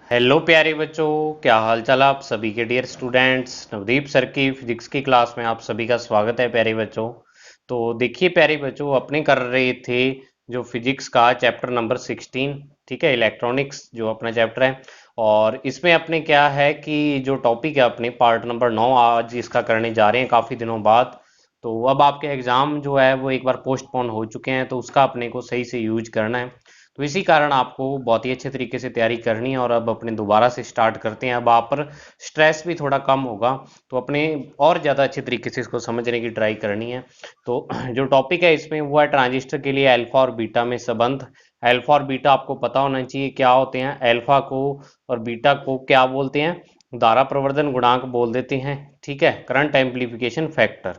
Hello प्यारे बच्चों, क्या हाल चाल आप सभी के। डियर स्टूडेंट्स, नवदीप सर की फिजिक्स की क्लास में आप सभी का स्वागत है प्यारे बच्चों। तो देखिए प्यारे बच्चों, अपने कर रहे थे जो फिजिक्स का चैप्टर नंबर 16, ठीक है, इलेक्ट्रॉनिक्स जो अपना चैप्टर है। और इसमें अपने क्या है कि जो टॉपिक है अपने पार्ट नंबर 9 आज इसका करने जा रहे हैं काफ़ी दिनों बाद। तो अब आपके एग्ज़ाम जो है वो एक बार पोस्टपोन हो चुके हैं, तो उसका अपने को सही से यूज करना है। तो इसी कारण आपको बहुत ही अच्छे तरीके से तैयारी करनी है और अब अपने दोबारा से स्टार्ट करते हैं। अब आप पर स्ट्रेस भी थोड़ा कम होगा, तो अपने और ज़्यादा अच्छे तरीके से इसको समझने की ट्राई करनी है। तो जो टॉपिक है इसमें वो है ट्रांजिस्टर के लिए अल्फा और बीटा में संबंध। अल्फा और बीटा आपको पता होना चाहिए क्या होते हैं। अल्फा को और बीटा को क्या बोलते हैं? धारा प्रवर्धन गुणांक बोल देते हैं, ठीक है, करंट एम्पलीफिकेशन फैक्टर।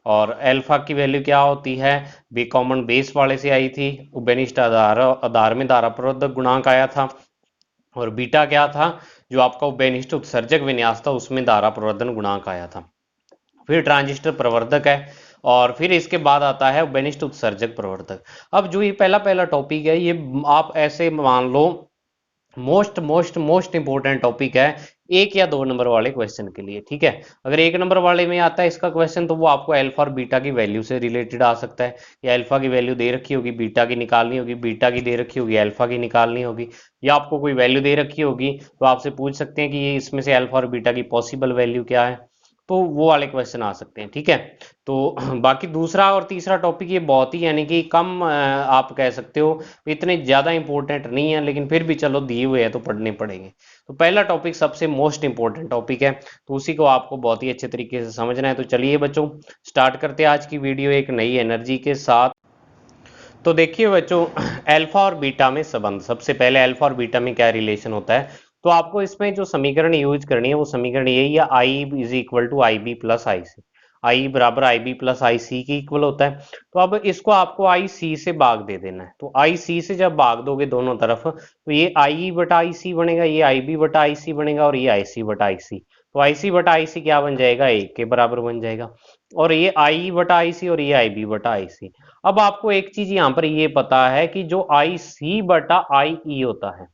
और अल्फा की वैल्यू क्या होती है? बी कॉमन बेस वाले से आई थी, उभयनिष्ठ आधार आधार में धारा प्रवर्धक गुणांक आया था। और बीटा क्या था? जो आपका उभयनिष्ठ उत्सर्जक विन्यास था उसमें धारा प्रवर्धन गुणांक आया था। फिर ट्रांजिस्टर प्रवर्धक है, और फिर इसके बाद आता है उभयनिष्ठ उत्सर्जक प्रवर्धक। अब जो ये पहला पहला टॉपिक है ये आप ऐसे मान लो most most most important topic है एक या दो नंबर वाले क्वेश्चन के लिए, ठीक है। अगर एक नंबर वाले में आता है इसका क्वेश्चन तो वो आपको अल्फा और बीटा की वैल्यू से रिलेटेड आ सकता है। या अल्फा की वैल्यू दे रखी होगी, बीटा की निकालनी होगी, बीटा की दे रखी होगी, अल्फा की निकालनी होगी। या आपको कोई वैल्यू दे रखी होगी तो आपसे पूछ सकते हैं कि ये इसमें से अल्फा और बीटा की पॉसिबल वैल्यू क्या है। तो वो वाले क्वेश्चन आ सकते हैं, ठीक है। तो बाकी दूसरा और तीसरा टॉपिक ये बहुत ही यानी कि कम आप कह सकते हो, इतने ज्यादा इंपॉर्टेंट नहीं है, लेकिन फिर भी चलो दिए हुए हैं तो पढ़ने पड़ेंगे। तो पहला टॉपिक सबसे मोस्ट इंपॉर्टेंट टॉपिक है, तो उसी को आपको बहुत ही अच्छे तरीके से समझना है। तो चलिए बच्चों, स्टार्ट करते हैं आज की वीडियो एक नई एनर्जी के साथ। तो देखिए बच्चों, अल्फा और बीटा में संबंध। सबसे पहले अल्फा और बीटा में क्या रिलेशन होता है, तो आपको इसमें जो समीकरण यूज करनी है वो समीकरण यही है, I is equal to I B plus I C. I बराबर आई बी प्लस आई सी की इक्वल होता है। तो अब इसको आपको आई सी से भाग दे देना है। तो आई सी से जब भाग दोगे दोनों तरफ तो ये आई बटा आई सी बनेगा, ये आई बी बटा आई सी बनेगा, और ये आई सी बटा आई सी। तो आई सी बटा आई सी क्या बन जाएगा? एक के बराबर बन जाएगा। और ये आई बटा आई सी और ये आई बी बटा आई सी। अब आपको एक चीज यहां पर ये पता है कि जो आई सी बटा आई ई होता है,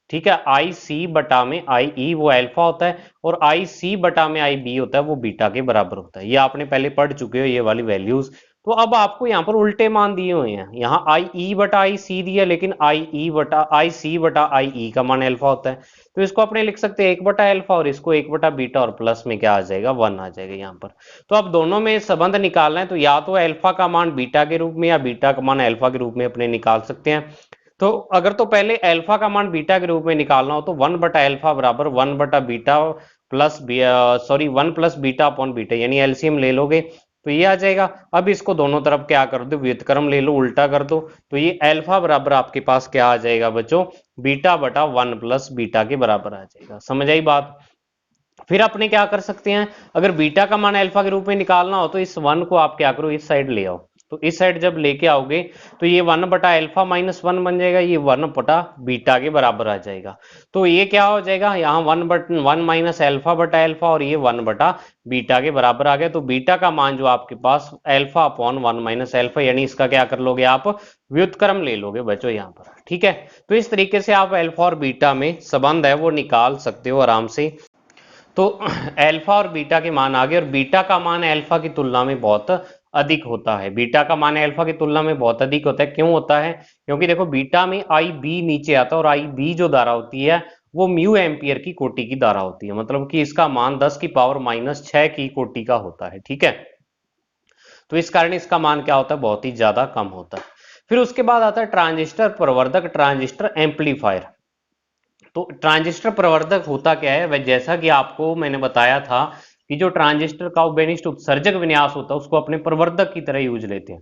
ठीक है, आई सी बटा में आई ई वो अल्फा होता है, और आई सी बटा में आई बी होता है वो बीटा के बराबर होता है। ये आपने पहले पढ़ चुके हो ये वाली वैल्यूज। तो अब आपको यहाँ पर उल्टे मान दिए हुए हैं, यहाँ आई ई बटा आई सी दिया, लेकिन आई ई बटा आई सी बटा आई ई का मान अल्फा होता है। तो इसको अपने लिख सकते हैं एक बटा अल्फा, और इसको एक बटा बीटा, और प्लस में क्या आ जाएगा? वन आ जाएगा यहाँ पर। तो अब दोनों में संबंध निकालना है, तो या तो अल्फा का मान बीटा के रूप में या बीटा का मान अल्फा के रूप में अपने निकाल सकते हैं। तो अगर तो पहले अल्फा का मान बीटा के रूप में निकालना हो तो वन बटा अल्फा बराबर वन बटा beta plus sorry one plus beta upon beta, यानी एलसीएम ले लोगे तो ये आ जाएगा। अब इसको दोनों तरफ क्या कर दो? व्युत्क्रम ले लो, उल्टा कर दो। तो ये अल्फा बराबर आपके पास क्या आ जाएगा बच्चों? बीटा बटा वन प्लस बीटा के बराबर आ जाएगा। समझ आई बात? फिर अपने क्या कर सकते हैं, अगर बीटा का मान अल्फा के रूप में निकालना हो तो इस वन को आप क्या करो, इस साइड ले आओ। तो इस साइड जब लेके आओगे तो ये वन बटा अल्फा माइनस वन बन जाएगा, ये वन बटा बीटा के बराबर आ जाएगा। तो ये क्या हो जाएगा, यहाँ वन माइनस अल्फा बटा अल्फा, और ये वन बटा बीटा के बराबर आ गया। तो बीटा का मान जो आपके पास alpha upon one minus alpha, यानी इसका क्या कर लोगे आप? व्युत्क्रम ले लोगे बच्चों यहाँ पर, ठीक है। तो इस तरीके से आप अल्फा और बीटा में संबंध है वो निकाल सकते हो आराम से। तो अल्फा और बीटा के मान आ गए, और बीटा का मान अल्फा की तुलना में बहुत अधिक होता है। बीटा का मान अल्फा की तुलना में बहुत अधिक होता है। क्यों होता है? क्योंकि देखो बीटा में आई बी नीचे आता है, और आई बी जो धारा होती है वो म्यू एम्पियर की कोटि की धारा होती है, मतलब कि इसका मान 10 की पावर माइनस 6 की कोटि का होता है, ठीक है। तो इस कारण इसका मान क्या होता है? बहुत ही ज्यादा कम होता है। फिर उसके बाद आता है ट्रांजिस्टर प्रवर्धक, ट्रांजिस्टर एम्पलीफायर। तो ट्रांजिस्टर प्रवर्धक होता क्या है? वह जैसा कि आपको मैंने बताया था कि जो ट्रांजिस्टर का उभयनिष्ठ उत्सर्जक विन्यास होता है उसको अपने प्रवर्धक की तरह यूज लेते हैं।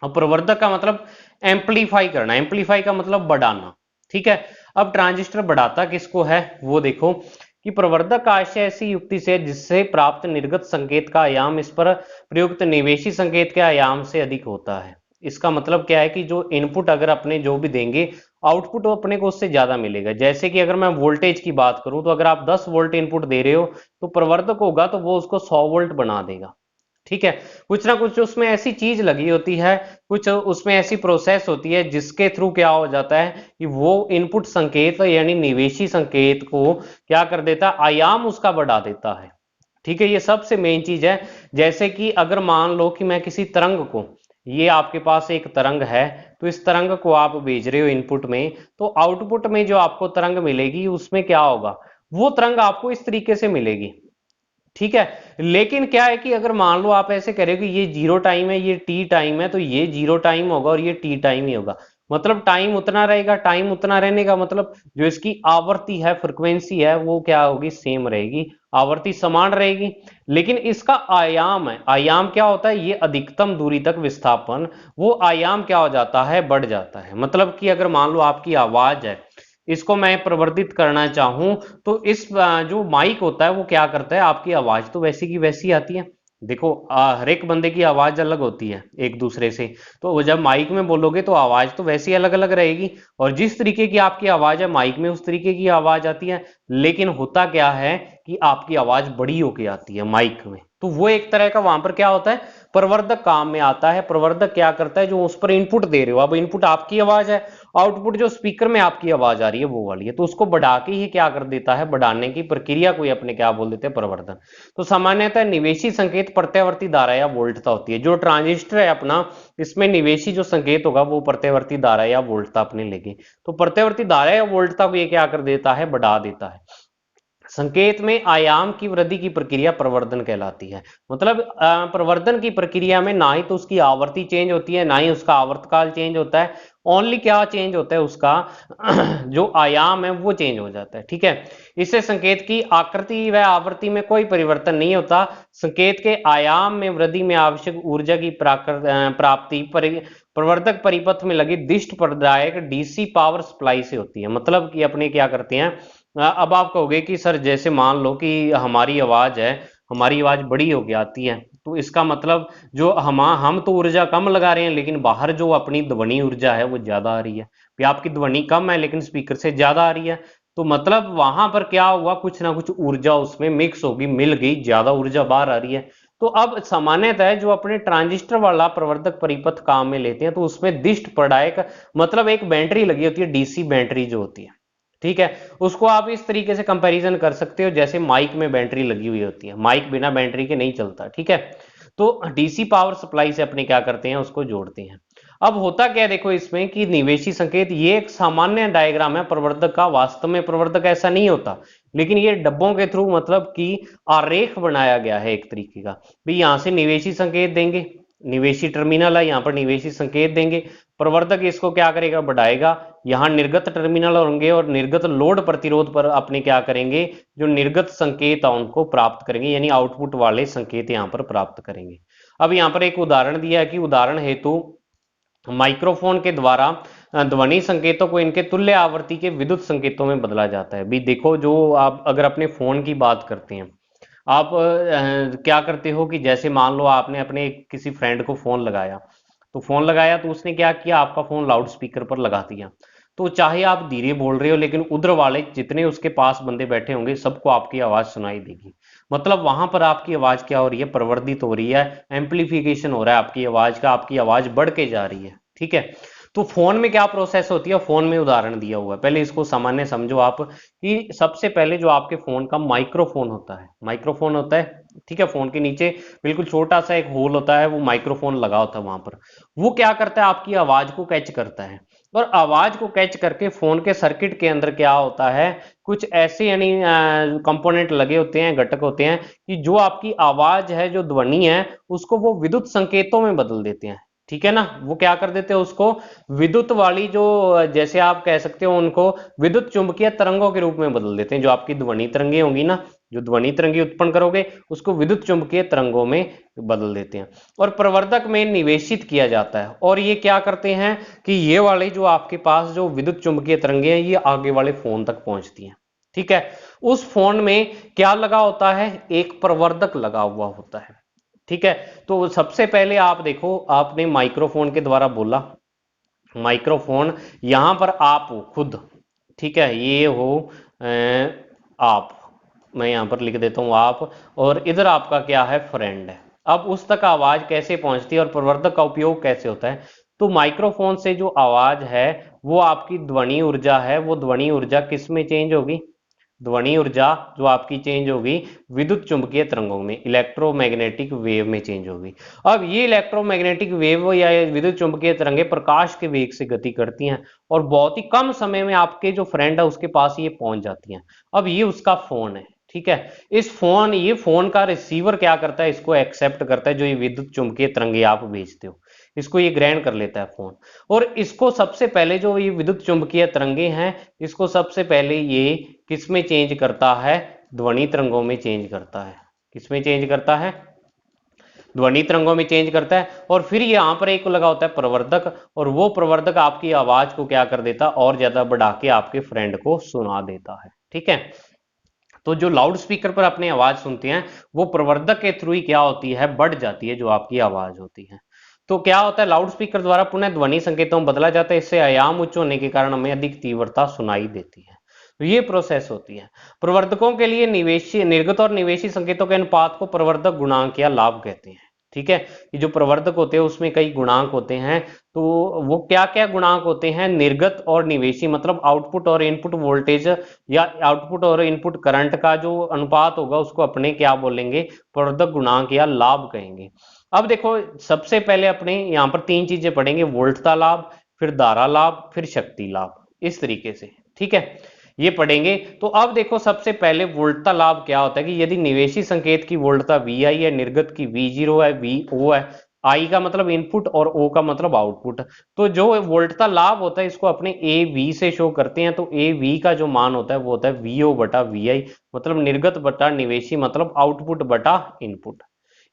अब प्रवर्धक का मतलब एम्पलीफाई करना, एम्पलीफाई का मतलब बढ़ाना, ठीक है। अब ट्रांजिस्टर बढ़ाता किसको है वो देखो, कि प्रवर्धक का आशय ऐसी युक्ति से जिससे प्राप्त निर्गत संकेत का आयाम इस पर प्रयुक्त निवेशी संकेत के आयाम से अधिक होता है। इसका मतलब क्या है कि जो इनपुट अगर अपने जो भी देंगे आउटपुट अपने को उससे ज्यादा मिलेगा। जैसे कि अगर मैं वोल्टेज की बात करूं तो अगर आप 10 वोल्ट इनपुट दे रहे हो तो प्रवर्धक होगा तो वो उसको 100 वोल्ट बना देगा, ठीक है। कुछ ना कुछ उसमें ऐसी चीज लगी होती है, कुछ उसमें ऐसी प्रोसेस होती है जिसके थ्रू क्या हो जाता है कि वो इनपुट संकेत यानी निवेशी संकेत को क्या कर देता है, आयाम उसका बढ़ा देता है। ठीक है, ये सबसे मेन चीज है। जैसे कि अगर मान लो कि मैं किसी तरंग को, ये आपके पास एक तरंग है, तो इस तरंग को आप भेज रहे हो इनपुट में, तो आउटपुट में जो आपको तरंग मिलेगी उसमें क्या होगा, वो तरंग आपको इस तरीके से मिलेगी। ठीक है। लेकिन क्या है कि अगर मान लो आप ऐसे कह रहे हो कि ये जीरो टाइम है, ये टी टाइम है, तो ये जीरो टाइम होगा और ये टी टाइम ही होगा। मतलब टाइम उतना रहेगा, टाइम उतना रहने का मतलब जो इसकी आवर्ती है, फ्रिक्वेंसी है, वो क्या होगी, सेम रहेगी, आवर्ती समान रहेगी। लेकिन इसका आयाम है, आयाम क्या होता है, ये अधिकतम दूरी तक विस्थापन, वो आयाम क्या हो जाता है, बढ़ जाता है। मतलब कि अगर मान लो आपकी आवाज है, इसको मैं प्रवर्धित करना चाहूं, तो इस जो माइक होता है वो क्या करता है, आपकी आवाज तो वैसी की वैसी आती है। देखो हर एक बंदे की आवाज अलग होती है एक दूसरे से, तो वो जब माइक में बोलोगे तो आवाज तो वैसी अलग अलग रहेगी, और जिस तरीके की आपकी आवाज है माइक में उस तरीके की आवाज आती है। लेकिन होता क्या है कि आपकी आवाज बड़ी होके आती है माइक में, तो वो एक तरह का वहां पर क्या होता है, प्रवर्धक काम में आता है। प्रवर्धक क्या करता है, जो उस पर इनपुट दे रहे हो, अब इनपुट आपकी आवाज है, आउटपुट जो स्पीकर में आपकी आवाज आ रही है वो वाली है, तो उसको बढ़ा के ही क्या कर देता है, बढ़ाने की प्रक्रिया को ही अपने क्या बोल देते हैं, प्रवर्धन। तो सामान्यतः निवेशी संकेत प्रत्यावर्ती धारा या वोल्टता होती है। जो ट्रांजिस्टर है अपना, इसमें निवेशी जो संकेत होगा वो प्रत्यावर्ती धारा या वोल्टता अपने लेंगे। तो प्रत्यावर्ती धारा या वोल्टता को ये क्या कर देता है, बढ़ा देता है। संकेत में आयाम की वृद्धि की प्रक्रिया प्रवर्धन कहलाती है। मतलब प्रवर्धन की प्रक्रिया में ना ही तो उसकी आवर्ती चेंज होती है, ना ही उसका आवर्तकाल चेंज होता है। ओनली क्या चेंज होता है, उसका जो आयाम है वो चेंज हो जाता है। ठीक है। इससे संकेत की आकृति व आवृत्ति में कोई परिवर्तन नहीं होता। संकेत के आयाम में वृद्धि में आवश्यक ऊर्जा की प्राप्ति प्रवर्धक परिपथ में लगी दिष्ट प्रदायक डीसी पावर सप्लाई से होती है। मतलब कि अपने क्या करते हैं, अब आप कहोगे कि सर जैसे मान लो कि हमारी आवाज है, हमारी आवाज बड़ी हो गई आती है, तो इसका मतलब जो हम तो ऊर्जा कम लगा रहे हैं, लेकिन बाहर जो अपनी ध्वनि ऊर्जा है वो ज्यादा आ रही है। भी आपकी ध्वनि कम है लेकिन स्पीकर से ज्यादा आ रही है, तो मतलब वहां पर क्या हुआ, कुछ ना कुछ ऊर्जा उसमें मिक्स होगी, मिल गई, ज्यादा ऊर्जा बाहर आ रही है। तो अब सामान्यतः जो अपने ट्रांजिस्टर वाला प्रवर्धक परिपथ काम में लेते हैं, तो उसमें दिष्ट प्रदायक, मतलब एक बैटरी लगी होती है, डीसी बैटरी जो होती है। ठीक है। उसको आप इस तरीके से कंपैरिजन कर सकते हो जैसे माइक में बैटरी लगी हुई होती है, माइक बिना बैटरी के नहीं चलता। ठीक है। तो डीसी पावर सप्लाई से अपने क्या करते हैं, उसको जोड़ते हैं। अब होता क्या है, देखो इसमें कि निवेशी संकेत ये एक सामान्य डायग्राम है प्रवर्धक का, वास्तव में प्रवर्धक ऐसा नहीं होता, लेकिन ये डब्बों के थ्रू मतलब कि आरेख बनाया गया है एक तरीके का। भाई यहां से निवेशी संकेत देंगे, निवेशी टर्मिनल है, यहाँ पर निवेशी संकेत देंगे, प्रवर्धक इसको क्या करेगा, बढ़ाएगा। यहाँ निर्गत टर्मिनल होंगे और निर्गत लोड प्रतिरोध पर अपने क्या करेंगे, जो निर्गत संकेत है उनको प्राप्त करेंगे, यानी आउटपुट वाले संकेत यहाँ पर प्राप्त करेंगे। अब यहाँ पर एक उदाहरण दिया है कि उदाहरण हेतु माइक्रोफोन के द्वारा ध्वनि संकेतों को इनके तुल्य आवर्ती के विद्युत संकेतों में बदला जाता है। भी देखो, जो आप अगर अपने फोन की बात करते हैं, आप क्या करते हो कि जैसे मान लो आपने अपने किसी फ्रेंड को फोन लगाया, तो फोन लगाया तो उसने क्या किया, आपका फोन लाउड स्पीकर पर लगा दिया। तो चाहे आप धीरे बोल रहे हो, लेकिन उधर वाले जितने उसके पास बंदे बैठे होंगे सबको आपकी आवाज सुनाई देगी। मतलब वहां पर आपकी आवाज क्या हो रही है, प्रवर्धित हो रही है, एम्पलीफिकेशन हो रहा है आपकी आवाज का, आपकी आवाज बढ़ के जा रही है। ठीक है। तो फोन में क्या प्रोसेस होती है, फोन में उदाहरण दिया हुआ है, पहले इसको सामान्य समझो आप, कि सबसे पहले जो आपके फोन का माइक्रोफोन होता है, माइक्रोफोन होता है, ठीक है, फोन के नीचे बिल्कुल छोटा सा एक होल होता है, वो माइक्रोफोन लगा होता है वहां पर। वो क्या करता है, आपकी आवाज को कैच करता है, और आवाज को कैच करके फोन के सर्किट के अंदर क्या होता है, कुछ ऐसे यानी कंपोनेंट लगे होते हैं, घटक होते हैं, कि जो आपकी आवाज है, जो ध्वनि है, उसको वो विद्युत संकेतों में बदल देते हैं। ठीक है ना, वो क्या कर देते हैं उसको, विद्युत वाली जो, जैसे आप कह सकते हो उनको, विद्युत चुंबकीय तरंगों के रूप में बदल देते हैं। जो आपकी ध्वनि तरंगे होंगी ना, जो ध्वनि तरंगे उत्पन्न करोगे, उसको विद्युत चुंबकीय तरंगों में बदल देते हैं, और प्रवर्धक में निवेशित किया जाता है। और ये क्या करते हैं कि ये वाले जो आपके पास जो विद्युत चुंबकीय तरंगे हैं, ये आगे वाले फोन तक पहुंचती हैं। ठीक है। उस फोन में क्या लगा होता है, एक प्रवर्धक लगा हुआ होता है। ठीक है। तो सबसे पहले आप देखो, आपने माइक्रोफोन के द्वारा बोला, माइक्रोफोन, यहां पर आप हो खुद, ठीक है, ये हो आप, मैं यहां पर लिख देता हूं आप, और इधर आपका क्या है, फ्रेंड है। अब उस तक आवाज कैसे पहुंचती है और प्रवर्धक का उपयोग कैसे होता है। तो माइक्रोफोन से जो आवाज है वो आपकी ध्वनि ऊर्जा है, वो ध्वनि ऊर्जा किस में चेंज होगी, ध्वनि ऊर्जा जो आपकी चेंज होगी विद्युत चुंबकीय तरंगों में, इलेक्ट्रोमैग्नेटिक वेव में चेंज होगी। अब ये इलेक्ट्रोमैग्नेटिक वेव या विद्युत चुंबकीय तरंगें प्रकाश के वेग से गति करती हैं और बहुत ही कम समय में आपके जो फ्रेंड है उसके पास ये पहुंच जाती हैं। अब ये उसका फोन है, ठीक है। ये फोन का रिसीवर क्या करता है, इसको एक्सेप्ट करता है, जो ये विद्युत चुंबकीय तरंगे आप भेजते हो इसको ये ग्रहण कर लेता है फोन। और इसको सबसे पहले जो ये विद्युत चुंबकीय तरंगे हैं इसको सबसे पहले ये किस में चेंज करता है, ध्वनि तरंगों में चेंज करता है। किस में चेंज करता है, ध्वनि तरंगों में चेंज करता है। और फिर यहाँ पर एक लगा होता है प्रवर्धक, और वो प्रवर्धक आपकी आवाज को क्या कर देता है, और ज्यादा बढ़ा के आपके फ्रेंड को सुना देता है, ठीक है। तो जो लाउड स्पीकर पर अपनी आवाज सुनते हैं वो प्रवर्धक के थ्रू ही क्या होती है, बढ़ जाती है जो आपकी आवाज होती है। तो क्या होता है, लाउड स्पीकर द्वारा पुनः ध्वनि संकेतों में बदला जाता है, इससे आयाम उच्च होने के कारण हमें अधिक तीव्रता सुनाई देती है। तो ये प्रोसेस होती है। प्रवर्धकों के लिए निवेशी निर्गत और निवेशी संकेतों के अनुपात को प्रवर्धक गुणांक या लाभ कहते हैं, ठीक है। ये जो प्रवर्धक होते हैं उसमें कई गुणांक होते हैं। तो वो क्या क्या गुणांक होते हैं, निर्गत और निवेशी मतलब आउटपुट और इनपुट वोल्टेज या आउटपुट और इनपुट करंट का जो अनुपात होगा उसको अपने क्या बोलेंगे, प्रवर्धक गुणांक या लाभ कहेंगे। अब देखो सबसे पहले अपने यहाँ पर तीन चीजें पढ़ेंगे, वोल्टता लाभ, फिर धारा लाभ, फिर शक्ति लाभ, इस तरीके से, ठीक है, ये पढ़ेंगे। तो अब देखो सबसे पहले वोल्टता लाभ क्या होता है कि यदि निवेशी संकेत की वोल्टता वी आई है, निर्गत की वी जीरो है, वी ओ है, आई का मतलब इनपुट और ओ का मतलब आउटपुट, तो जो वोल्टता लाभ होता है इसको अपने ए वी से शो करते हैं। तो ए वी का जो मान होता है वो होता है वी ओ बटा वी आई, मतलब निर्गत बटा निवेशी मतलब आउटपुट बटा इनपुट।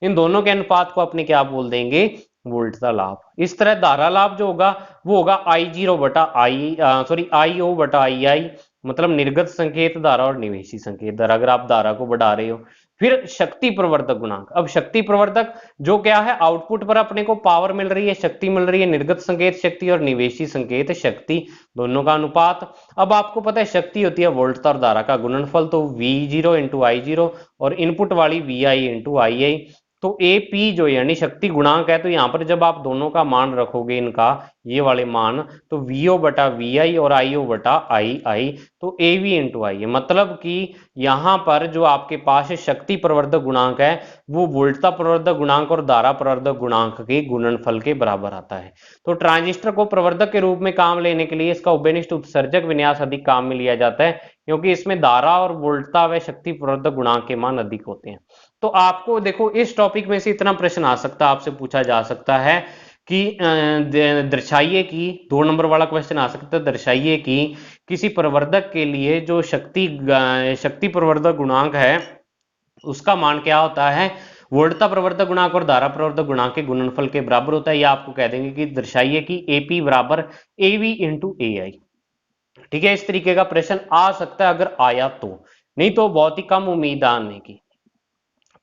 इन दोनों के अनुपात को अपने क्या बोल देंगे, वोल्टता लाभ। इस तरह धारा लाभ जो होगा वो होगा आई जीरो बटा आई आई ओ बटा आई आई, मतलब निर्गत संकेत धारा और निवेशी संकेत धारा, अगर आप धारा को बढ़ा रहे हो। फिर शक्ति प्रवर्धक गुणांक, अब शक्ति प्रवर्धक जो क्या है, आउटपुट पर अपने को पावर मिल रही है, शक्ति मिल रही है, निर्गत संकेत शक्ति और निवेशी संकेत शक्ति, दोनों का अनुपात। अब आपको पता है शक्ति होती है वोल्टता और धारा का गुणनफल, तो we zero into I zero और इनपुट वाली वी आई इंटू आई आई। तो ए पी जो यानी शक्ति गुणांक है, तो यहां पर जब आप दोनों का मान रखोगे इनका ये वाले मान, तो वीओ बटा वी आई और आई ओ बटा आई आई, तो ए वी इंटू आई है, मतलब कि यहां पर जो आपके पास शक्ति प्रवर्धक गुणांक है वो वोल्टता प्रवर्धक गुणांक और धारा प्रवर्धक गुणांक के गुणनफल के बराबर आता है। तो ट्रांजिस्टर को प्रवर्धक के रूप में काम लेने के लिए इसका उभयनिष्ठ उत्सर्जक विन्यास अधिक काम में लिया जाता है, क्योंकि इसमें धारा और वोल्टता व शक्ति प्रवर्धक गुणांक के मान अधिक होते हैं। तो आपको देखो इस टॉपिक में से इतना प्रश्न आ सकता है, आपसे पूछा जा सकता है कि दर्शाइए कि 2 नंबर वाला क्वेश्चन आ सकता है, दर्शाइए कि किसी प्रवर्धक के लिए जो शक्ति प्रवर्धक गुणांक है उसका मान क्या होता है, वोल्टता प्रवर्धक गुणांक और धारा प्रवर्धक गुणांक के गुणनफल के बराबर होता है। या आपको कह देंगे कि दर्शाइए कि एपी बराबर एवी इंटू ए आई, ठीक है। इस तरीके का प्रश्न आ सकता है अगर आया तो, नहीं तो बहुत ही कम उम्मीद आने की।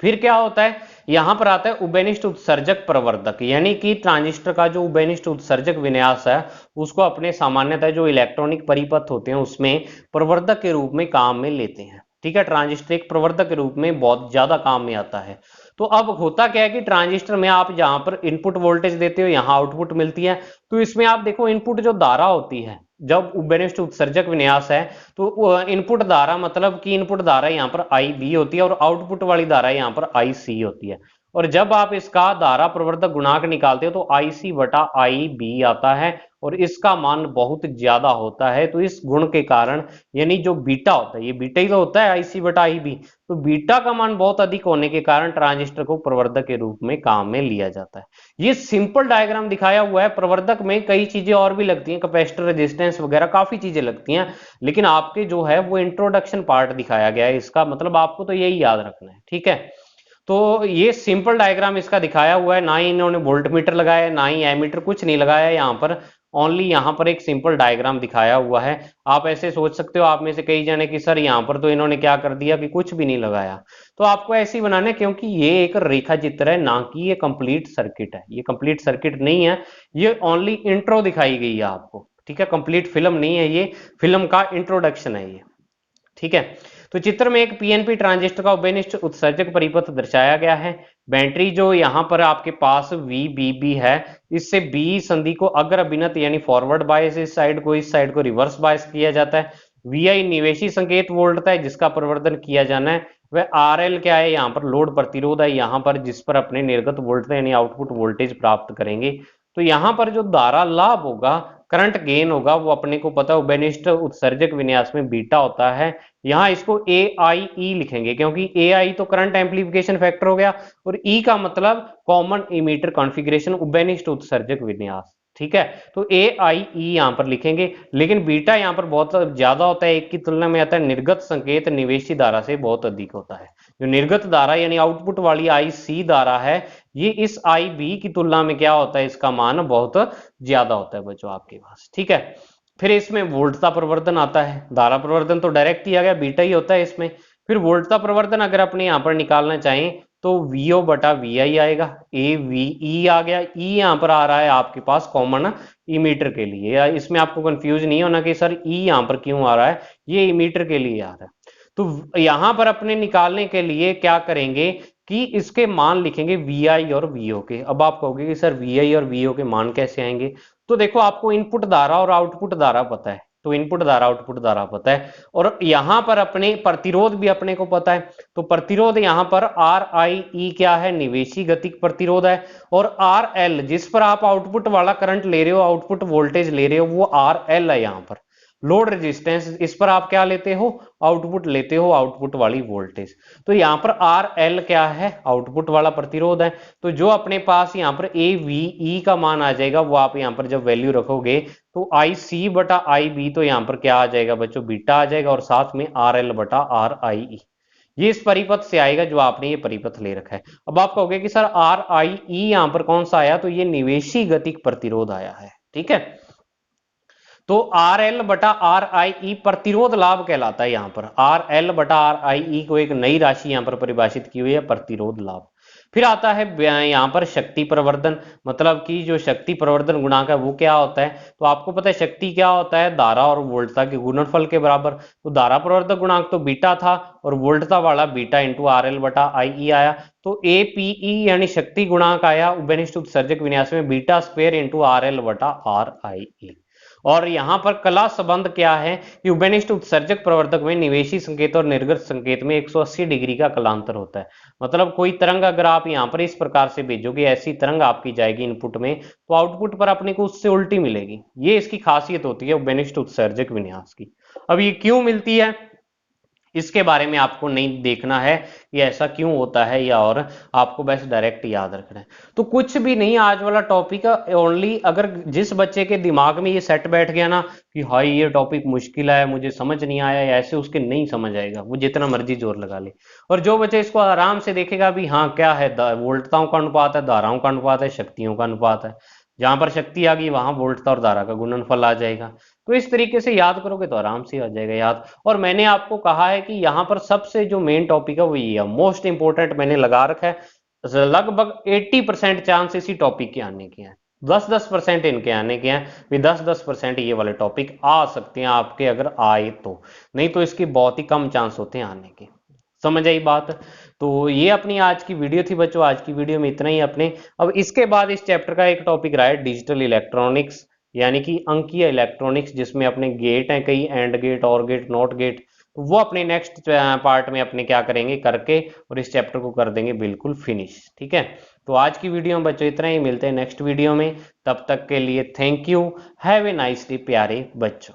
फिर क्या होता है, यहां पर आता है उभयनिष्ठ उत्सर्जक प्रवर्धक, यानी कि ट्रांजिस्टर का जो उभयनिष्ठ उत्सर्जक विन्यास है उसको अपने सामान्यतः जो इलेक्ट्रॉनिक परिपथ होते हैं उसमें प्रवर्धक के रूप में काम में लेते हैं, ठीक है। ट्रांजिस्टर एक प्रवर्धक के रूप में बहुत ज्यादा काम में आता है। तो अब होता क्या है कि ट्रांजिस्टर में आप जहां पर इनपुट वोल्टेज देते हो यहां आउटपुट मिलती है, तो इसमें आप देखो इनपुट जो धारा होती है जब उभयनिष्ठ उत्सर्जक विन्यास है तो इनपुट धारा मतलब कि इनपुट धारा यहाँ पर आई बी होती है और आउटपुट वाली धारा यहाँ पर आई सी होती है। और जब आप इसका धारा प्रवर्धक गुणांक निकालते हो तो आई सी बटा आई बी आता है और इसका मान बहुत ज्यादा होता है। तो इस गुण के कारण यानी जो बीटा होता है, ये बीटा ही तो होता है आई सी बटा आई बी, तो बीटा का मान बहुत अधिक होने के कारण ट्रांजिस्टर को प्रवर्धक के रूप में काम में लिया जाता है। ये सिंपल डायग्राम दिखाया हुआ है। प्रवर्धक में कई चीजें और भी लगती हैं, कैपेसिटर, रेजिस्टेंस वगैरह काफी चीजें लगती हैं, लेकिन आपके जो है वो इंट्रोडक्शन पार्ट दिखाया गया है इसका, मतलब आपको तो यही याद रखना है, ठीक है। तो ये सिंपल डायग्राम इसका दिखाया हुआ है, ना ही इन्होंने वोल्ट मीटर लगाया है ना ही एमीटर, कुछ नहीं लगाया है यहाँ पर, ओनली यहाँ पर एक सिंपल डायग्राम दिखाया हुआ है। आप ऐसे सोच सकते हो आप में से कई जने कि सर यहाँ पर तो इन्होंने क्या कर दिया कि कुछ भी नहीं लगाया, तो आपको ऐसे ही बनाना है क्योंकि ये एक रेखा चित्र है ना कि ये कंप्लीट सर्किट है। ये कंप्लीट सर्किट नहीं है, ये ओनली इंट्रो दिखाई गई है आपको, ठीक है। कंप्लीट फिल्म नहीं है, ये फिल्म का इंट्रोडक्शन है ये, ठीक है। तो तो चित्र में एक पीएनपी ट्रांजिस्टर का उभयनिष्ठ उत्सर्जक परिपथ दर्शाया गया है। बैटरी जो यहाँ पर आपके पास VBB है, इससे बी संधि को अग्र अभिनत यानी फॉरवर्ड बायस इस साइड को रिवर्स बायस किया जाता है। VI निवेशी संकेत वोल्टता है जिसका प्रवर्धन किया जाना है। वह RL क्या है, यहाँ पर लोड प्रतिरोध है यहाँ पर, जिस पर अपने निर्गत वोल्टेज यानी आउटपुट वोल्टेज प्राप्त करेंगे। तो यहाँ पर जो धारा लाभ होगा, करंट गेन होगा, वो अपने को पता है उभयनिष्ठ उत्सर्जक विन्यास में बीटा होता है। यहाँ इसको AIE लिखेंगे क्योंकि AI तो करंट एम्प्लीफिकेशन फैक्टर हो गया और E का मतलब कॉमन इमीटर कॉन्फ़िगरेशन उभयनिष्ठ उत्सर्जक विन्यास। ठीक है, तो AIE यहां पर लिखेंगे, लेकिन बीटा यहां पर बहुत ज्यादा होता है, एक की तुलना में आता है। निर्गत संकेत निवेशी धारा से बहुत अधिक होता है। जो निर्गत धारा यानी आउटपुट वाली IC धारा है, ये इस IB की तुलना में क्या होता है, इसका मान बहुत ज्यादा होता है बच्चों आपके पास। ठीक है, फिर इसमें वोल्टता प्रवर्धन आता है। धारा प्रवर्धन तो डायरेक्ट किया गया, बीटा ही होता है इसमें। फिर वोल्टता प्रवर्धन अगर अपने यहाँ पर निकालना चाहें तो VO बटा VI आएगा। AVE आ गया, E यहाँ पर आ रहा है आपके पास कॉमन इमीटर के लिए, या इसमें आपको कंफ्यूज नहीं होना कि सर E यहाँ पर क्यों आ रहा है, ये इमीटर के लिए आ रहा है। तो यहाँ पर अपने निकालने के लिए क्या करेंगे कि इसके मान लिखेंगे VI और VO के। अब आप कहोगे कि सर VI और VO के मान कैसे आएंगे, तो देखो आपको इनपुट धारा और आउटपुट धारा पता है, तो इनपुट धारा आउटपुट धारा पता है, और यहां पर अपने प्रतिरोध भी अपने को पता है। तो प्रतिरोध यहां पर RIE क्या है, निवेशी गतिक प्रतिरोध है, और RL जिस पर आप आउटपुट वाला करंट ले रहे हो, आउटपुट वोल्टेज ले रहे हो, वो RL है। यहां पर लोड रेजिस्टेंस, इस पर आप क्या लेते हो, आउटपुट लेते हो, आउटपुट वाली वोल्टेज। तो यहाँ पर RL क्या है, आउटपुट वाला प्रतिरोध है। तो जो अपने पास यहाँ पर AVE का मान आ जाएगा, वो आप यहाँ पर जब वैल्यू रखोगे तो IC बटा IB, तो यहाँ पर क्या आ जाएगा बच्चों, बीटा आ जाएगा, और साथ में RL बटा RIE, ये इस परिपथ से आएगा जो आपने ये परिपथ ले रखा है। अब आप कहोगे कि सर RIE यहाँ पर कौन सा आया, तो ये निवेशी गतिक प्रतिरोध आया है। ठीक है, तो RL बटा RIE प्रतिरोध लाभ कहलाता है। यहां पर RL बटा RIE को एक नई राशि यहां पर परिभाषित की हुई है, प्रतिरोध लाभ। फिर आता है यहां पर शक्ति प्रवर्धन, मतलब कि जो शक्ति प्रवर्धन गुणांक है वो क्या होता है, तो आपको पता है शक्ति क्या होता है, धारा और वोल्टता के गुणनफल के बराबर। तो धारा प्रवर्धक गुणांक तो बीटा था, और वोल्टता वाला बीटा इंटू RL बटा IE आया। तो APE यानी शक्ति गुणांक आया उभयनिष्ठ उत्सर्जक विन्यास में बीटा स्क्वायर इंटू RL बटा RIE। और यहां पर कला संबंध क्या है कि उभयनिष्ठ उत्सर्जक प्रवर्धक में निवेशी संकेत और निर्गत संकेत में 180 डिग्री का कलांतर होता है। मतलब कोई तरंग अगर आप यहां पर इस प्रकार से भेजोगे, ऐसी तरंग आपकी जाएगी इनपुट में, तो आउटपुट पर अपने को उससे उल्टी मिलेगी। ये इसकी खासियत होती है उभयनिष्ठ उत्सर्जक विन्यास की। अब ये क्यों मिलती है, इसके बारे में आपको नहीं देखना है कि ऐसा क्यों होता है, या और आपको बस डायरेक्ट याद रखना है। तो कुछ भी नहीं, आज वाला टॉपिक ओनली, अगर जिस बच्चे के दिमाग में ये सेट बैठ गया ना कि हाई ये टॉपिक मुश्किल है, मुझे समझ नहीं आया, या ऐसे उसके नहीं समझ आएगा, वो जितना मर्जी जोर लगा ले। और जो बच्चे इसको आराम से देखेगा भी हाँ क्या है, वोल्टताओं का अनुपात है, धाराओं का अनुपात है, शक्तियों का अनुपात है, जहां पर शक्ति आ गई वहां वोल्टता और धारा का गुणनफल आ जाएगा। तो इस तरीके से याद करोगे तो आराम से आ जाएगा याद। और मैंने आपको कहा है कि यहाँ पर सबसे जो मेन टॉपिक है वो ये है, मोस्ट इंपोर्टेंट मैंने लगा रखा है। लगभग 80% चांस इसी टॉपिक के आने के हैं, 10-10% इनके आने के हैं। भी 10-10% ये वाले टॉपिक आ सकते हैं आपके, अगर आए तो, नहीं तो इसके बहुत ही कम चांस होते हैं आने के। समझ आई बात। तो ये अपनी आज की वीडियो थी बच्चों, आज की वीडियो में इतना ही अपने। अब इसके बाद इस चैप्टर का एक टॉपिक रहा है डिजिटल इलेक्ट्रॉनिक्स, यानी कि अंकीय इलेक्ट्रॉनिक्स, जिसमें अपने गेट हैं कई, एंड गेट, और गेट, नॉट गेट। तो वो अपने नेक्स्ट पार्ट में अपने क्या करेंगे करके, और इस चैप्टर को कर देंगे बिल्कुल फिनिश। ठीक है, तो आज की वीडियो में बच्चों इतना ही, मिलते हैं नेक्स्ट वीडियो में। तब तक के लिए thank you, have a nice day प्यारे बच्चों।